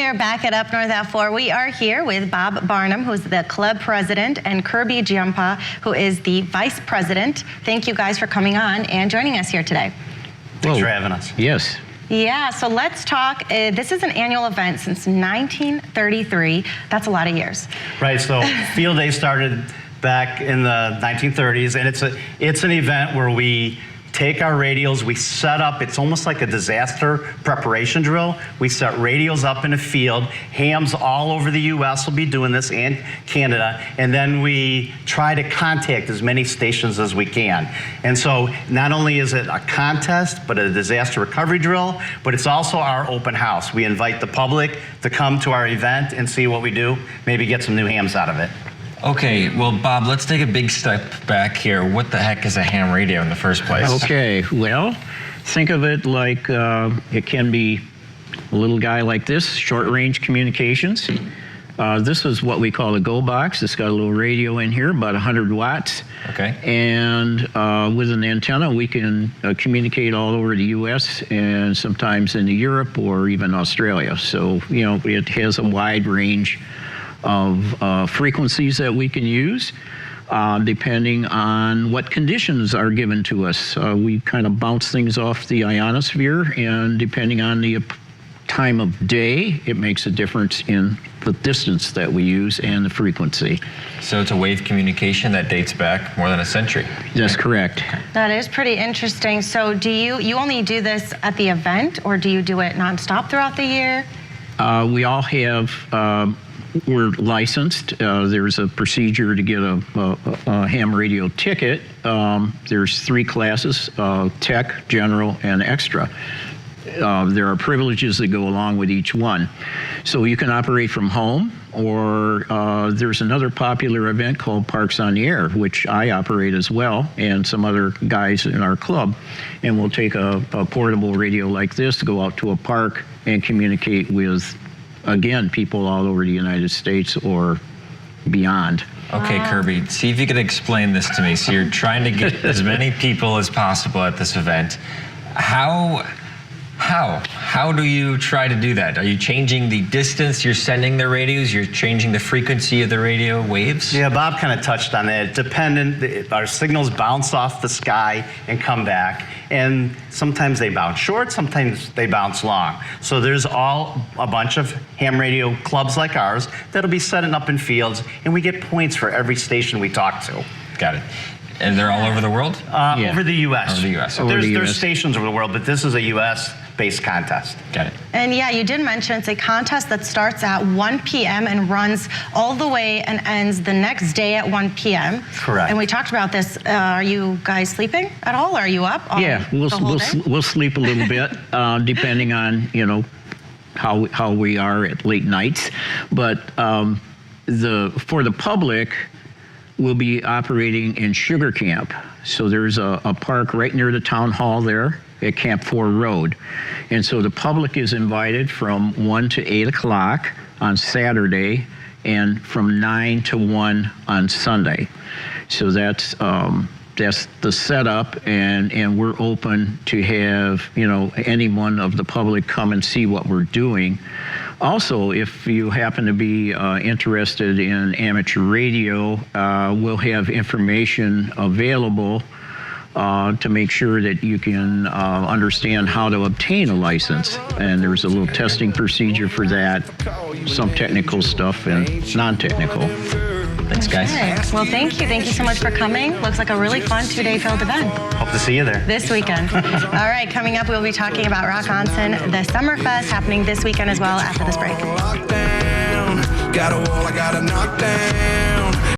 We're back at Up North at 4. We are here with Bob Barnum, who's the club president, and Kirby Giampa, who is the vice president. Thank you guys for coming on and joining us here today. Thanks for having us. Yes. Yeah, so let's talk. This is an annual event since 1933. That's a lot of years. Right, so Field Day started back in the 1930s, and it's an event where we take our radios, we set up, it's almost like a disaster preparation drill. We set radios up in a field, hams all over the US will be doing this, and Canada, and then we try to contact as many stations as we can. And so not only is it a contest, but a disaster recovery drill, but it's also our open house. We invite the public to come to our event and see what we do, maybe get some new hams out of it. Okay, well, Bob, let's take a big step back here. What the heck is a ham radio in the first place? Okay, well, think of it like it can be a little guy like this, short-range communications. This is what we call a Go Box. It's got a little radio in here, about 100 watts. Okay. And with an antenna, we can communicate all over the U.S. and sometimes into Europe or even Australia. So, you know, it has a wide range of frequencies that we can use depending on what conditions are given to us. We kind of bounce things off the ionosphere, and depending on the time of day, it makes a difference in the distance that we use and the frequency. So it's a wave communication that dates back more than a century. That's correct. That is pretty interesting. So do you only do this at the event, or do you do it nonstop throughout the year? We all have we're licensed. There's a procedure to get a ham radio ticket. There's 3 classes, tech, general, and extra. There are privileges that go along with each one. So you can operate from home, or there's another popular event called Parks on the Air, which I operate as well, and some other guys in our club. And we'll take a portable radio like this to go out to a park and communicate with, again, people all over the United States or beyond. Okay, Kirby, see if you can explain this to me. So you're trying to get as many people as possible at this event. How do you try to do that? Are you changing the distance you're sending the radios? You're changing the frequency of the radio waves? Yeah, Bob kind of touched on it. Our signals bounce off the sky and come back, and sometimes they bounce short, sometimes they bounce long. So there's a bunch of ham radio clubs like ours that'll be setting up in fields, and we get points for every station we talk to. Got it. And they're all over the world? Yeah. Over the U.S. Over the U.S. There's stations over the world, but this is a U.S.-based contest. Got it. And yeah, you did mention it's a contest that starts at 1 p.m. and runs all the way and ends the next day at 1 p.m. Correct. And we talked about this. Are you guys sleeping at all? Are you up? Yeah, we'll sleep a little bit, depending on, you know, how we are at late nights. But for the public, we'll be operating in Sugar Camp. So there's a park right near the town hall there at Camp 4 Road. And so the public is invited from 1 to 8 o'clock on Saturday and from 9 to 1 on Sunday. So that's the setup, and we're open to have, you know, anyone of the public come and see what we're doing. Also, if you happen to be interested in amateur radio, we'll have information available to make sure that you can understand how to obtain a license. And there's a little testing procedure for that, some technical stuff and non-technical. Thanks, guys. Okay. Well, thank you. Thank you so much for coming. Looks like a really fun 2-day field event. Hope to see you there. This weekend. All right, coming up, we'll be talking about Rock-Onsen, the Summerfest happening this weekend as well after this break. Got a wall I gotta knock down.